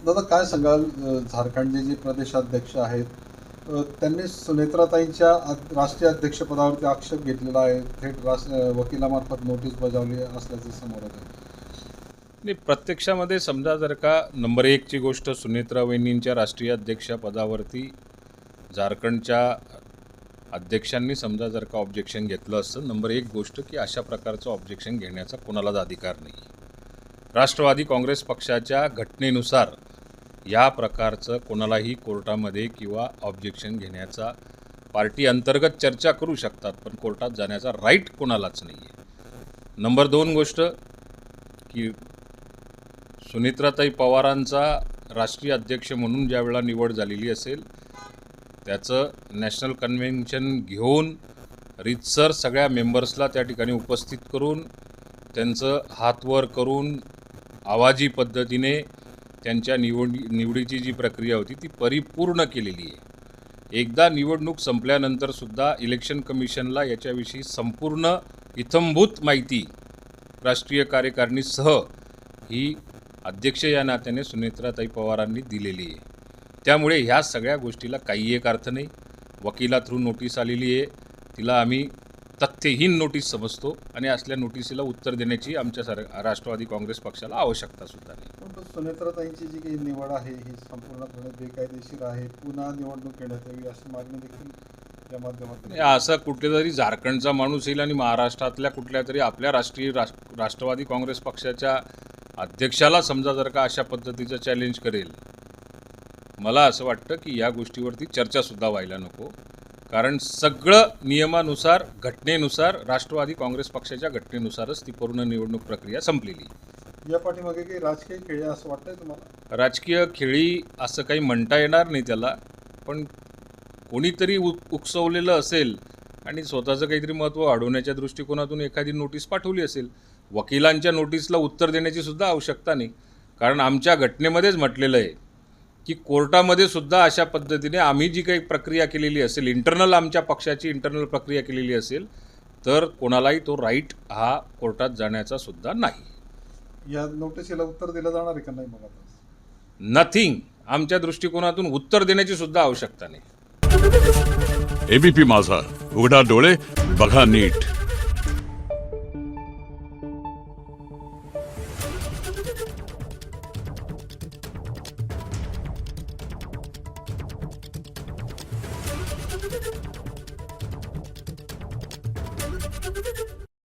दादा काय सांगाल झारखंडचे जे प्रदेशाध्यक्ष आहेत त्यांनी सुनेत्राताईंच्या राष्ट्रीय अध्यक्षपदावरती आक्षेप घेतलेला आहे, थेट वकिलामार्फत नोटीस बजावली असल्याचे समोर येत आहे. नाही, प्रत्यक्षामध्ये समजा जर का नंबर एकची गोष्ट सुनेत्रा वहिनींच्या राष्ट्रीय अध्यक्षपदावरती झारखंडच्या अध्यक्षांनी समजा जर का ऑब्जेक्शन घेतलं असतं, नंबर एक गोष्ट की अशा प्रकारचं ऑब्जेक्शन घेण्याचा कोणालाच अधिकार नाही. राष्ट्रवादी काँग्रेस पक्षाच्या घटनेनुसार या प्रकारचं कोणालाही कोर्टामध्ये किंवा ऑब्जेक्शन घेण्याचा, पार्टी अंतर्गत चर्चा करू शकतात पण कोर्टात जाण्याचा राईट कोणालाच नाही आहे. नंबर दोन गोष्ट की सुनेत्राताई पवारांचा राष्ट्रीय अध्यक्ष म्हणून ज्या वेळा निवड झालेली असेल त्याचं नॅशनल कन्व्हेन्शन घेऊन रीतसर सगळ्या मेंबर्सला त्या ठिकाणी उपस्थित करून त्यांचं हातवर करून आवाजी पद्धतीने त्यांच्या निवडीची जी प्रक्रिया होती ती परिपूर्ण केलेली आहे. एकदा निवडणूक संपल्यानंतरसुद्धा इलेक्शन कमिशनला याच्याविषयी संपूर्ण इत्थंभूत माहिती राष्ट्रीय कार्यकारिणीसह ही अध्यक्ष या नात्याने सुनेत्राताई पवारांनी दिलेली आहे. त्यामुळे ह्या सगळ्या गोष्टीला काही एक अर्थ नाही. वकिला थ्रू नोटीस आलेली आहे, तिला आम्ही तथ्यहीन नोटीस समजतो आणि असल्या नोटिसीला उत्तर देण्याची आमच्या राष्ट्रवादी काँग्रेस पक्षाला आवश्यकतासुद्धा नाही. पण सुनेत्राताईंची जी काही निवड आहे ही संपूर्णपणे बेकायदेशीर आहे, पुन्हा निवडणूक घेण्यात यावी अशी मागणी देखील या माध्यमातून असं कुठेतरी झारखंडचा माणूस येईल आणि महाराष्ट्रातल्या कुठल्या तरी आपल्या राष्ट्रवादी काँग्रेस पक्षाच्या अध्यक्षाला समजा जर का अशा पद्धतीचं चॅलेंज करेल, मला असं वाटतं की या गोष्टीवरती चर्चासुद्धा व्हायला नको. कारण सगळं नियमानुसार, घटनेनुसार, राष्ट्रवादी काँग्रेस पक्षाच्या घटनेनुसारच ती पूर्ण निवडणूक प्रक्रिया संपलेली. या पाठीमागे काही राजकीय खेळी असं वाटतंय तुम्हाला? राजकीय खेळी असं काही म्हणता येणार नाही त्याला, पण कोणीतरी उकसवलेलं असेल आणि स्वतःचं काहीतरी महत्त्व वाढवण्याच्या दृष्टिकोनातून एखादी नोटीस पाठवली असेल. वकिलांच्या नोटीसला उत्तर देण्याची सुद्धा आवश्यकता नाही, कारण आमच्या घटनेमध्येच म्हटलेलं आहे की कोर्टामध्ये सुद्धा अशा पद्धतीने आम्ही जी काही प्रक्रिया केलेली असेल, इंटरनल आमच्या पक्षाची इंटरनल प्रक्रिया केलेली असेल, तर कोणालाही तो राईट हा कोर्टात जाण्याचा सुद्धा नाही. या नोटिसीला उत्तर दिलं जाणार आहे का नाही? मग आता नथिंग. आमच्या दृष्टिकोनातून उत्तर देण्याची सुद्धा आवश्यकता नाही. एबीपी माझा, उघडा डोळे बघा नीट. Thank you.